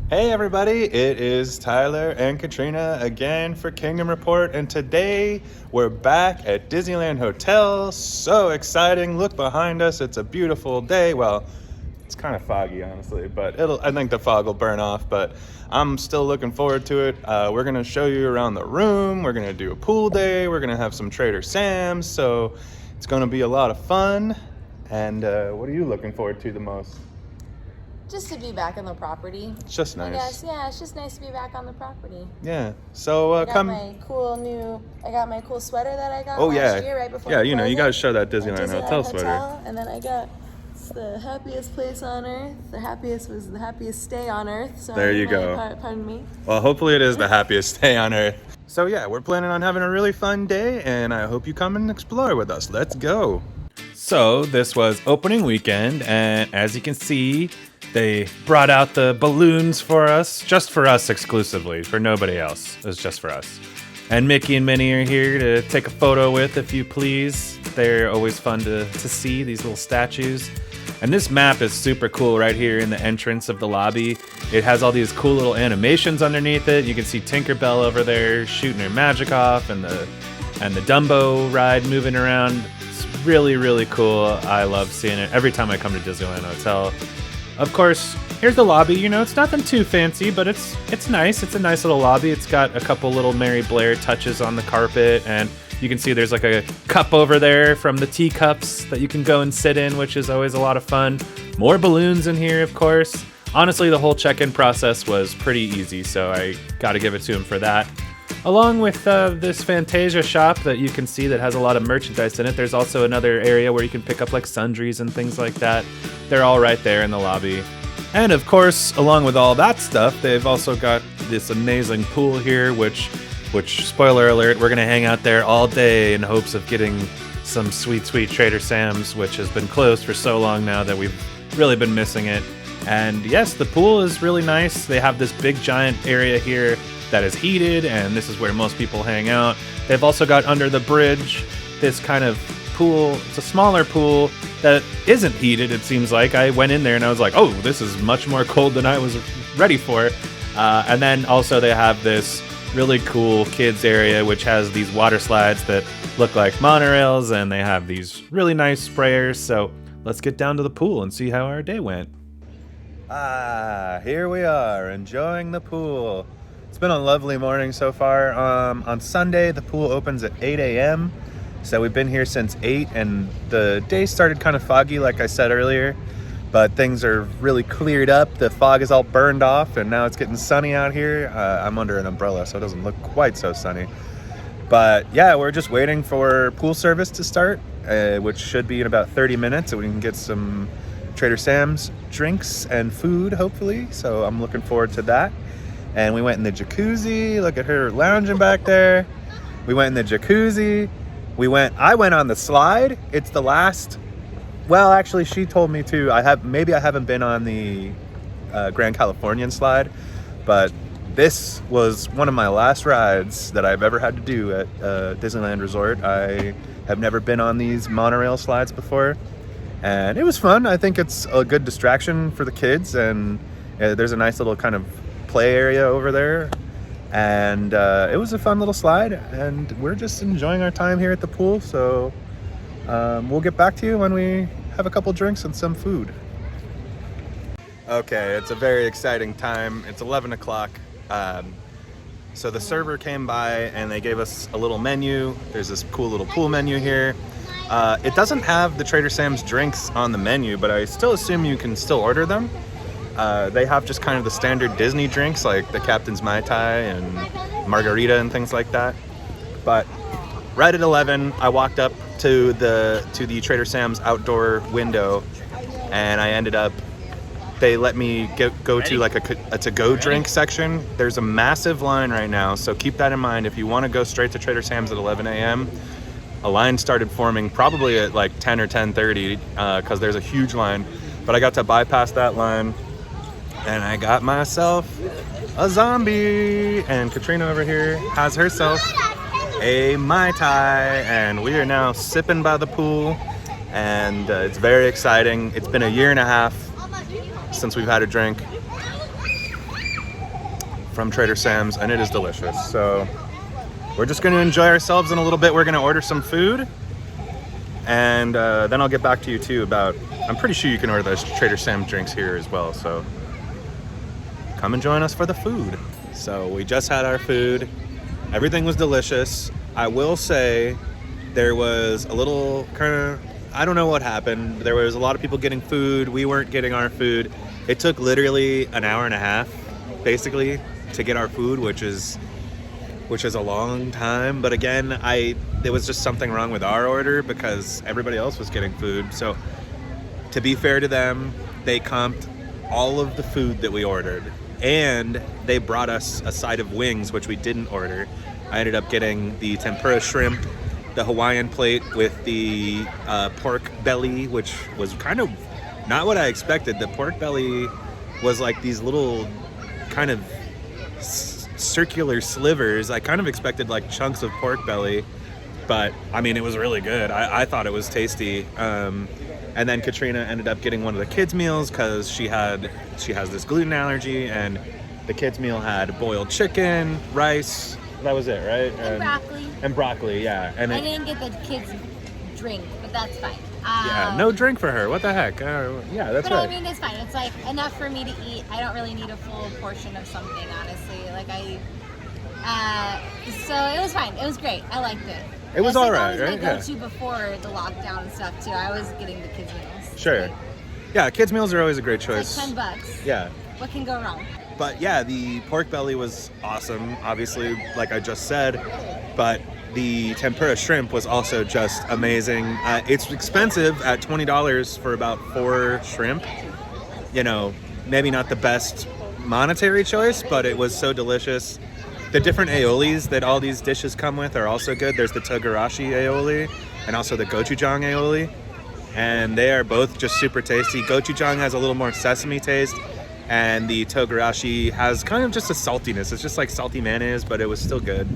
Hey everybody, it is Tyler and Katrina again for Kingdom Report, and today we're back at Disneyland Hotel. So exciting. Look behind us. It's a beautiful day. Well, it's kind of foggy honestly, but I think the fog will burn off, but I'm still looking forward to it. We're going to show you around the room. We're going to do a pool day. We're going to have some Trader Sam's. So it's going to be a lot of fun. And what are you looking forward to the most? Just to be back on the property. It's just nice. I guess, yeah, it's just nice to be back on the property. Yeah. So I got my cool sweater that I got last year right before. Yeah, the you closing. got to show that Disneyland Hotel sweater. And then I got the happiest place on earth. The happiest stay on earth. So there you go. Pardon me. Well, hopefully it is the happiest day on earth. So yeah, we're planning on having a really fun day, and I hope you come and explore with us. Let's go. So this was opening weekend, and as you can see, they brought out the balloons for us, just for us exclusively, for nobody else. It was just for us. And Mickey and Minnie are here to take a photo with, if you please. They're always fun to see, these little statues. And this map is super cool right here in the entrance of the lobby. It has all these cool little animations underneath it. You can see Tinkerbell over there shooting her magic off, and the Dumbo ride moving around. It's really, really cool. I love seeing it every time I come to Disneyland Hotel. Of course, here's the lobby. You know, it's nothing too fancy, but it's nice. It's a nice little lobby. It's got a couple little Mary Blair touches on the carpet, and you can see there's like a cup over there from the teacups that you can go and sit in, which is always a lot of fun. More balloons in here, of course. Honestly, the whole check-in process was pretty easy, so I gotta give it to him for that. Along with this Fantasia shop that you can see that has a lot of merchandise in it, there's also another area where you can pick up like sundries and things like that. They're all right there in the lobby. And of course, along with all that stuff, they've also got this amazing pool here, which spoiler alert, we're gonna hang out there all day in hopes of getting some sweet, sweet Trader Sam's, which has been closed for so long now that we've really been missing it. And yes, the pool is really nice. They have this big giant area here that is heated, and this is where most people hang out. They've also got under the bridge this kind of pool. It's a smaller pool that isn't heated, it seems like. I went in there and I was like, oh, this is much more cold than I was ready for. And then also they have this really cool kids area, which has these water slides that look like monorails, and they have these really nice sprayers. So let's get down to the pool and see how our day went. Here we are, enjoying the pool. It's been a lovely morning so far. On Sunday, the pool opens at 8 a.m. So we've been here since 8, and the day started kind of foggy, like I said earlier, but things are really cleared up. The fog is all burned off, and now it's getting sunny out here. I'm under an umbrella, so it doesn't look quite so sunny. But yeah, we're just waiting for pool service to start, which should be in about 30 minutes, so we can get some Trader Sam's drinks and food, hopefully. So I'm looking forward to that. And we went in the jacuzzi. Look at her lounging back there. We went in the jacuzzi. I went on the slide. It's the last. Well, actually, she told me to. I haven't been on the Grand Californian slide, but this was one of my last rides that I've ever had to do at Disneyland Resort. I have never been on these monorail slides before, and it was fun. I think it's a good distraction for the kids, and there's a nice little kind of play area over there, and it was a fun little slide, and we're just enjoying our time here at the pool. So we'll get back to you when we have a couple drinks and some food. Okay, it's a very exciting time. It's 11 o'clock. So the server came by and they gave us a little menu. There's this cool little pool menu here. It doesn't have the Trader Sam's drinks on the menu, but I still assume you can still order them. They have just kind of the standard Disney drinks like the Captain's Mai Tai and margarita and things like that. But right at 11, I walked up to the Trader Sam's outdoor window, and I ended up, they let me go to like a to-go drink section. There's a massive line right now, so keep that in mind. If you want to go straight to Trader Sam's at 11 a.m., a line started forming probably at like 10 or 10:30 because there's a huge line. But I got to bypass that line, and I got myself a zombie. And Katrina over here has herself a Mai Tai, and we are now sipping by the pool, and it's very exciting. It's been a year and a half since we've had a drink. from Trader Sam's, and it is delicious. So we're just going to enjoy ourselves in a little bit. We're going to order some food, and then I'll get back to you too about, I'm pretty sure you can order those Trader Sam's drinks here as well. So come and join us for the food. So we just had our food. Everything was delicious. I will say there was a little kind of, I don't know what happened. There was a lot of people getting food. We weren't getting our food. It took literally an hour and a half, basically, to get our food, which is a long time. But again, there was just something wrong with our order because everybody else was getting food. So to be fair to them, they comped all of the food that we ordered, and they brought us a side of wings, which we didn't order. I ended up getting the tempura shrimp, the Hawaiian plate with the pork belly, which was kind of not what I expected. The pork belly was like these little kind of circular slivers. I kind of expected like chunks of pork belly, but I mean, it was really good. I thought it was tasty. And then Katrina ended up getting one of the kids' meals because she has this gluten allergy, and the kids' meal had boiled chicken, rice. That was it, right? And broccoli. And broccoli, yeah. And I didn't get the kids' drink, but that's fine. Yeah, no drink for her. What the heck? Yeah, that's but right. I mean, it's fine. It's like enough for me to eat. I don't really need a full portion of something, honestly. Like so it was fine. It was great. I liked it. It was all right, right? right? That was my go-to before the lockdown and stuff too. I was getting the kids' meals. Sure. Yeah, kids' meals are always a great choice. It's like $10. Yeah. What can go wrong? But yeah, the pork belly was awesome, obviously, like I just said. But the tempura shrimp was also just amazing. It's expensive at $20 for about 4 shrimp. You know, maybe not the best monetary choice, but it was so delicious. The different aiolis that all these dishes come with are also good. There's the togarashi aioli and also the gochujang aioli. And they are both just super tasty. Gochujang has a little more sesame taste, and the togarashi has kind of just a saltiness. It's just like salty mayonnaise, but it was still good.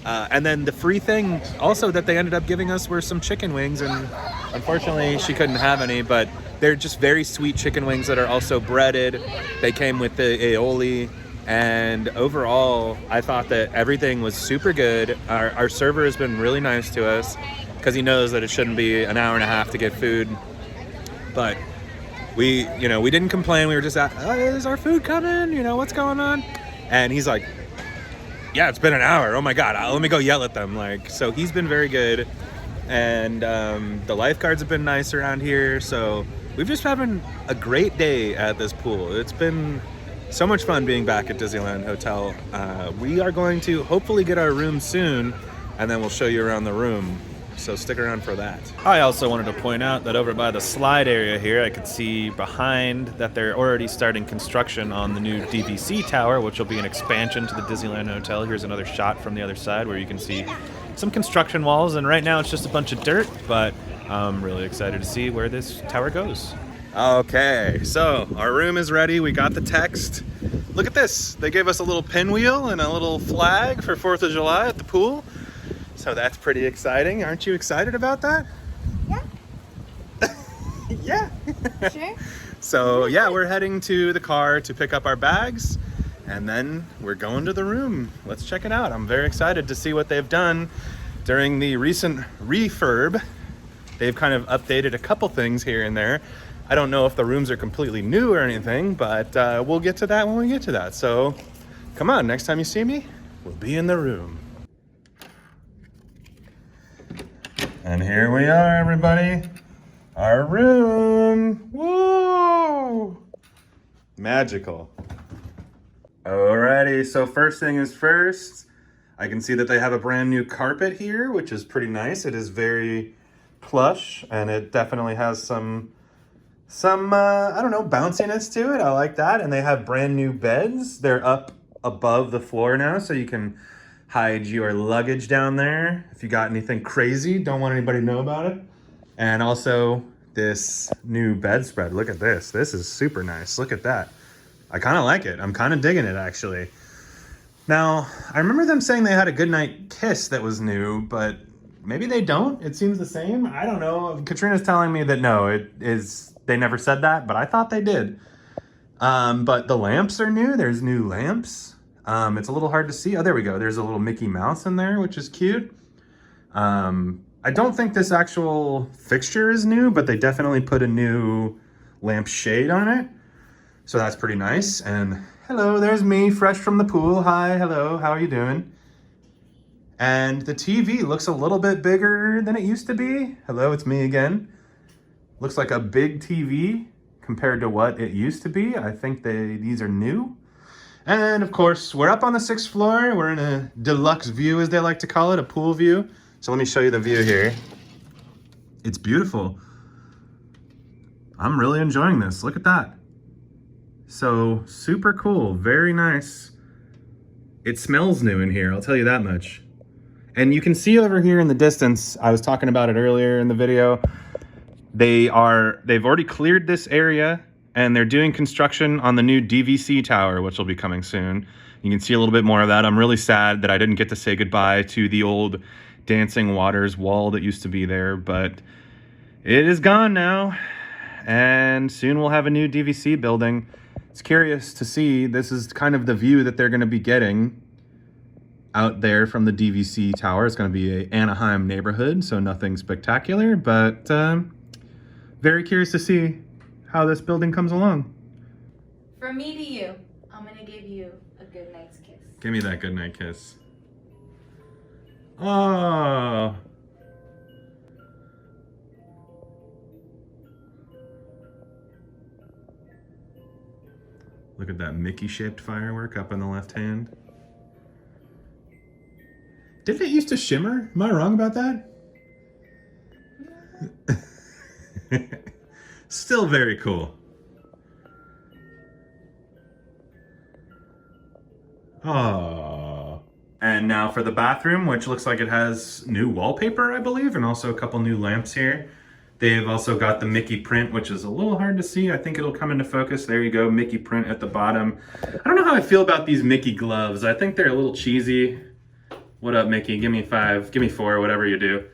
And then the free thing also that they ended up giving us were some chicken wings, and unfortunately she couldn't have any, but they're just very sweet chicken wings that are also breaded. They came with the aioli, and overall I thought that everything was super good. Our server has been really nice to us because he knows that it shouldn't be an hour and a half to get food, but we didn't complain. We were just at, is our food coming? What's going on? And he's like, yeah, it's been an hour. Oh my God, let me go yell at them. So he's been very good. And the lifeguards have been nice around here. So we've just having a great day at this pool. It's been so much fun being back at Disneyland Hotel. We are going to hopefully get our room soon, and then we'll show you around the room. So stick around for that. I also wanted to point out that over by the slide area here, I could see behind that they're already starting construction on the new DVC tower, which will be an expansion to the Disneyland Hotel. Here's another shot from the other side where you can see some construction walls, and right now it's just a bunch of dirt, but I'm really excited to see where this tower goes. Okay, so our room is ready. We got the text. Look at this. They gave us a little pinwheel and a little flag for 4th of July at the pool. So that's pretty exciting. Aren't you excited about that? Yeah. Yeah. Sure. So yeah, we're heading to the car to pick up our bags, and then we're going to the room. Let's check it out. I'm very excited to see what they've done during the recent refurb. They've kind of updated a couple things here and there. I don't know if the rooms are completely new or anything, but we'll get to that when we get to that. So come on, next time you see me, we'll be in the room. And here we are, everybody. Our room. Whoa! Magical. Alrighty, so first thing is first. I can see that they have a brand new carpet here, which is pretty nice. It is very plush, and it definitely has some I don't know, bounciness to it. I like that. And they have brand new beds. They're up above the floor now, so you can hide your luggage down there if you got anything crazy, don't want anybody to know about it. And also this new bedspread. Look at this. This is super nice. Look at that. I kind of like it. I'm kind of digging it, actually. Now, I remember them saying they had a goodnight kiss that was new, but maybe they don't. It seems the same. I don't know. Katrina's telling me that no, they never said that, but I thought they did. But the lamps are new. There's new lamps. It's a little hard to see. Oh, there we go. There's a little Mickey Mouse in there, which is cute. I don't think this actual fixture is new, but they definitely put a new lampshade on it. So that's pretty nice. And hello, there's me, fresh from the pool. Hi, hello, how are you doing? And the TV looks a little bit bigger than it used to be. Hello, it's me again. Looks like a big TV compared to what it used to be. I think these are new. And of course, we're up on the 6th floor. We're in a deluxe view, as they like to call it, a pool view. So let me show you the view here. It's beautiful. I'm really enjoying this. Look at that. So super cool, very nice. It smells new in here, I'll tell you that much. And you can see over here in the distance, I was talking about it earlier in the video, they've already cleared this area and they're doing construction on the new DVC tower, which will be coming soon. You can see a little bit more of that. I'm really sad that I didn't get to say goodbye to the old Dancing Waters wall that used to be there, but it is gone now. And soon we'll have a new DVC building. It's curious to see, this is kind of the view that they're gonna be getting out there from the DVC tower. It's gonna be an Anaheim neighborhood, so nothing spectacular, but very curious to see how this building comes along. From me to you, I'm gonna give you a good night's kiss. Give me that good night kiss. Oh. Look at that Mickey-shaped firework up in the left hand. Didn't it used to shimmer? Am I wrong about that? Still very cool. Oh. And now for the bathroom, which looks like it has new wallpaper, I believe, and also a couple new lamps here. They've also got the Mickey print, which is a little hard to see. I think it'll come into focus. There you go, Mickey print at the bottom. I don't know how I feel about these Mickey gloves. I think they're a little cheesy. What up, Mickey? Give me 5, give me 4, whatever you do.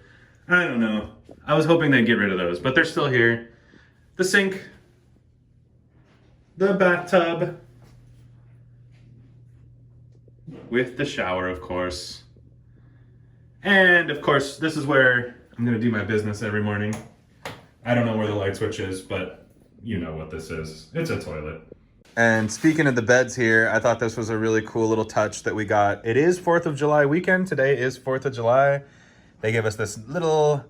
I don't know. I was hoping they'd get rid of those, but they're still here. The sink, the bathtub, with the shower, of course. And of course, this is where I'm gonna do my business every morning. I don't know where the light switch is, but you know what this is. It's a toilet. And speaking of the beds here, I thought this was a really cool little touch that we got. It is 4th of July weekend. Today is 4th of July. They gave us this little,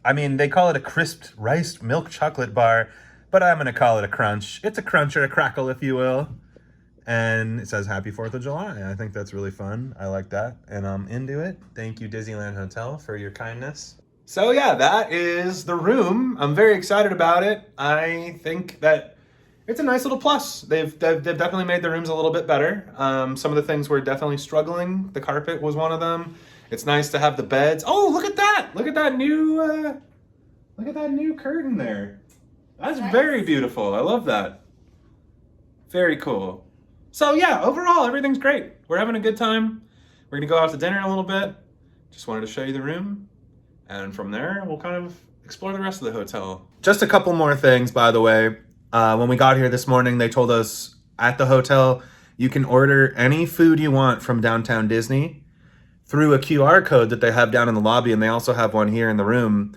I mean, they call it a crisped rice milk chocolate bar, but I'm gonna call it a crunch. It's a crunch or a crackle, if you will. And it says Happy 4th of July. I think that's really fun. I like that, and I'm into it. Thank you, Disneyland Hotel, for your kindness. So yeah, that is the room. I'm very excited about it. I think that it's a nice little plus. They've definitely made the rooms a little bit better. Some of the things were definitely struggling. The carpet was one of them. It's nice to have the beds. Oh, look at that! Look at that new curtain there. That's nice. Very beautiful. I love that. Very cool. So yeah, overall, everything's great. We're having a good time. We're gonna go out to dinner in a little bit. Just wanted to show you the room. And from there, we'll kind of explore the rest of the hotel. Just a couple more things, by the way. When we got here this morning, they told us at the hotel, you can order any food you want from downtown Disney through a QR code that they have down in the lobby, and they also have one here in the room.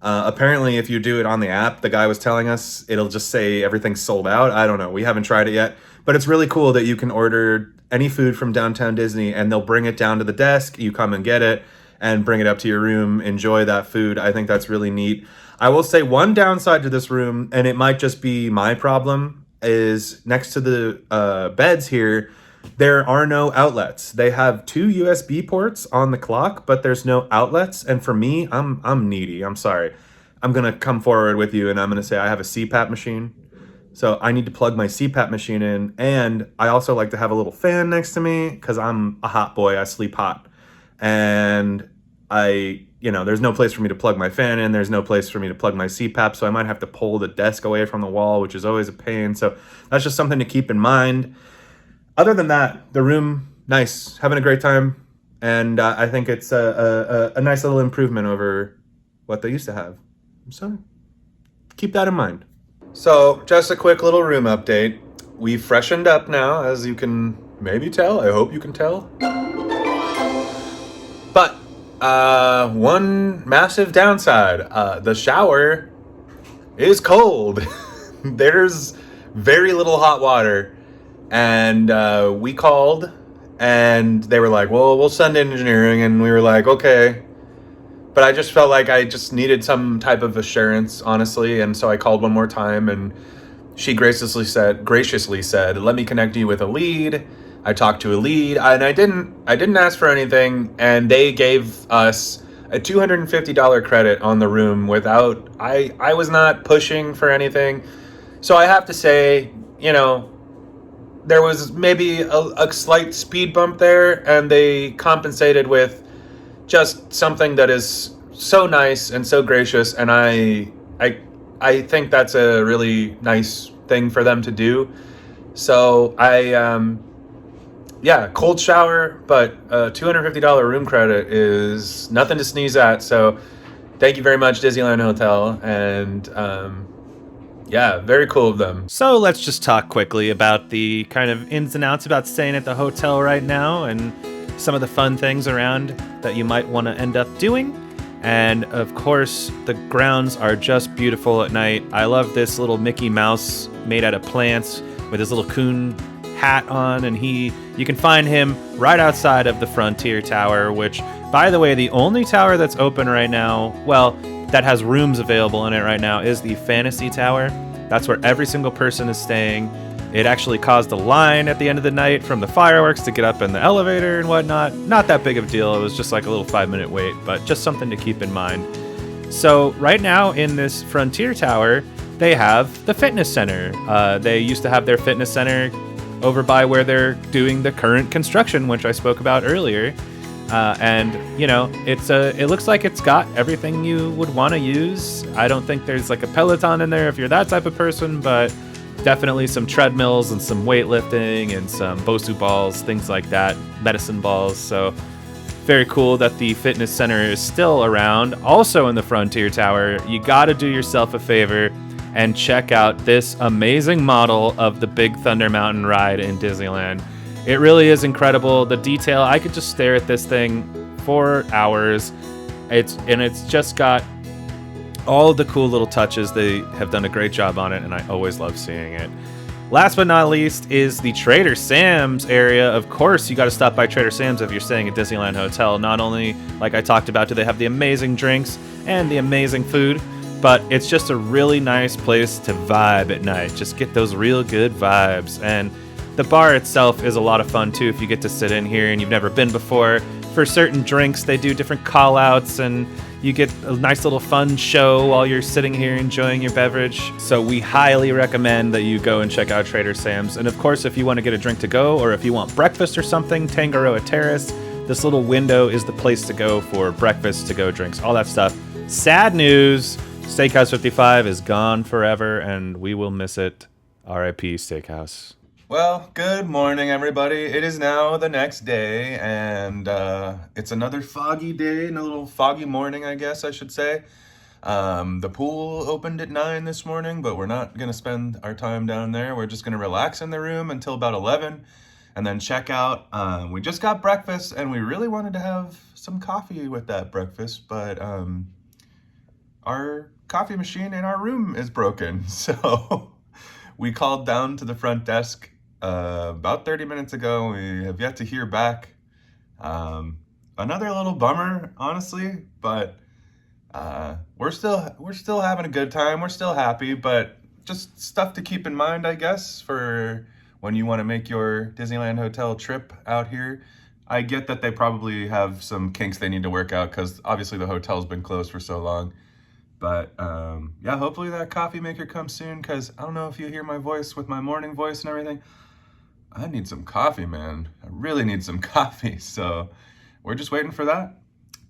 Apparently, if you do it on the app, the guy was telling us, it'll just say everything's sold out. I don't know. We haven't tried it yet. But it's really cool that you can order any food from downtown Disney, and they'll bring it down to the desk. You come and get it and bring it up to your room, enjoy that food. I think that's really neat. I will say one downside to this room, and it might just be my problem, is next to the beds here, there are no outlets. They have 2 USB ports on the clock, but there's no outlets. And for me, I'm needy. I'm sorry. I'm gonna come forward with you and I'm gonna say I have a CPAP machine. So I need to plug my CPAP machine in. And I also like to have a little fan next to me because I'm a hot boy. I sleep hot. And there's no place for me to plug my fan in. There's no place for me to plug my CPAP. So I might have to pull the desk away from the wall, which is always a pain. So that's just something to keep in mind. Other than that, the room, nice, having a great time. And I think it's a nice little improvement over what they used to have. So keep that in mind. So just a quick little room update. We've freshened up now, as you can maybe tell. I hope you can tell. But one massive downside, the shower is cold. There's very little hot water. And we called and they were like, well, we'll send engineering. And we were like, okay. But I just felt like I just needed some type of assurance, honestly. And so I called one more time, and she graciously said, let me connect you with a lead. I talked to a lead, and I didn't ask for anything. And they gave us a $250 credit on the room without, I was not pushing for anything. So I have to say, you know, there was maybe a slight speed bump there, and they compensated with just something that is so nice and so gracious, and I think that's a really nice thing for them to do. So cold shower, but a $250 room credit is nothing to sneeze at. So thank you very much, Disneyland Hotel, and very cool of them. So let's just talk quickly about the kind of ins and outs about staying at the hotel right now, and some of the fun things around that you might want to end up doing. And of course, the grounds are just beautiful at night. I love this little Mickey Mouse made out of plants with his little coon hat on, and you can find him right outside of the Frontier Tower, which, by the way, the only tower that's open right now, well, that has rooms available in it right now, is the Fantasy Tower. That's where every single person is staying. It actually caused a line at the end of the night from the fireworks to get up in the elevator and whatnot. Not that big of a deal. It was just like a little 5-minute wait, but just something to keep in mind. So right now in this Frontier Tower, they have the fitness center. They used to have their fitness center over by where they're doing the current construction, which I spoke about earlier. And you know, it looks like it's got everything you would want to use. I don't think there's like a Peloton in there if you're that type of person, but definitely some treadmills and some weightlifting and some Bosu balls, things like that, medicine balls. So very cool that the fitness center is still around. Also in the Frontier Tower, you got to do yourself a favor and check out this amazing model of the Big Thunder Mountain ride in Disneyland. It really is incredible. The detail, I could just stare at this thing for hours. It's just got all of the cool little touches. They have done a great job on it, and I always love seeing it. Last but not least is the Trader Sam's area. Of course, you got to stop by Trader Sam's if you're staying at Disneyland Hotel. Not only, like I talked about, do they have the amazing drinks and the amazing food, but it's just a really nice place to vibe at night. Just get those real good vibes. And the bar itself is a lot of fun too if you get to sit in here and you've never been before. For certain drinks, they do different call-outs, and you get a nice little fun show while you're sitting here enjoying your beverage. So we highly recommend that you go and check out Trader Sam's. And of course, if you want to get a drink to go, or if you want breakfast or something, Tangaroa Terrace, this little window is the place to go for breakfast, to-go drinks, all that stuff. Sad news, Steakhouse 55 is gone forever, and we will miss it. R.I.P. Steakhouse. Well, good morning, everybody. It is now the next day, and it's another foggy day, and a little foggy morning, I guess I should say. The pool opened at 9 this morning, but we're not going to spend our time down there. We're just going to relax in the room until about 11, and then check out. We just got breakfast, and we really wanted to have some coffee with that breakfast, but our coffee machine in our room is broken, so we called down to the front desk about 30 minutes ago. We have yet to hear back. Another little bummer, honestly, but we're still having a good time. We're still happy, but just stuff to keep in mind, I guess, for when you want to make your Disneyland Hotel trip out here. I get that they probably have some kinks they need to work out because obviously the hotel's been closed for so long. But yeah, hopefully that coffee maker comes soon, because I don't know if you hear my voice with my morning voice and everything. I need some coffee, man. I really need some coffee. So we're just waiting for that.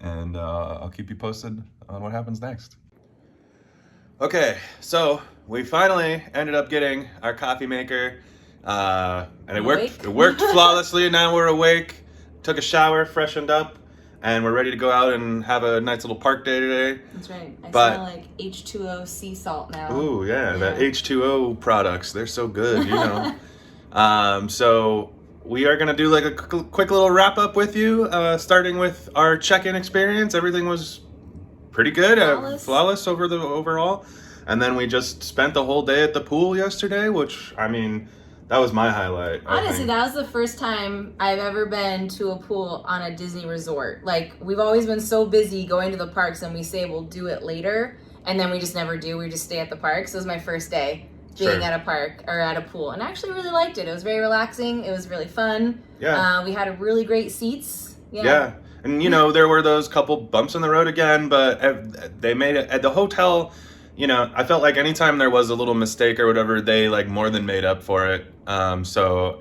And I'll keep you posted on what happens next. Okay, so we finally ended up getting our coffee maker. And it worked flawlessly. Now we're awake. Took a shower, freshened up, and we're ready to go out and have a nice little park day today. That's right. I smell like H2O sea salt now. Ooh, yeah, that H2O products. They're so good, you know. So we are gonna do like a quick little wrap up with you, starting with our check-in experience. Everything was pretty good, flawless over the overall. And then we just spent the whole day at the pool yesterday, which, I mean, that was my highlight. Honestly, that was the first time I've ever been to a pool on a Disney resort. Like, we've always been so busy going to the parks and we say we'll do it later, and then we just never do. We just stay at the parks. So it was my first day being at a park or at a pool, and I actually really liked it. It was very relaxing. It was really fun. Yeah. We had really great seats. Yeah. And, you know, there were those couple bumps in the road again, but they made it at the hotel. You know, I felt like anytime there was a little mistake or whatever, they like more than made up for it. So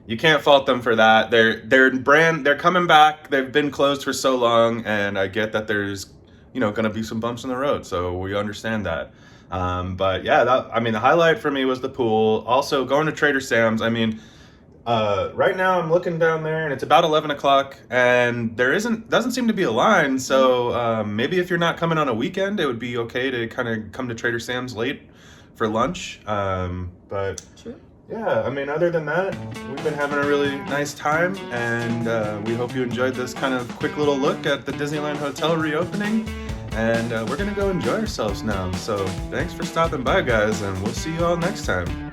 you can't fault them for that. They're coming back. They've been closed for so long, and I get that there's, you know, going to be some bumps in the road. So we understand that. But yeah, the highlight for me was the pool. Also going to Trader Sam's. I mean, right now I'm looking down there and it's about 11 o'clock and doesn't seem to be a line. So maybe if you're not coming on a weekend, it would be okay to kind of come to Trader Sam's late for lunch. But True. Yeah, I mean, other than that, we've been having a really nice time, and we hope you enjoyed this kind of quick little look at the Disneyland Hotel reopening. And we're gonna go enjoy ourselves now. So thanks for stopping by, guys, and we'll see you all next time.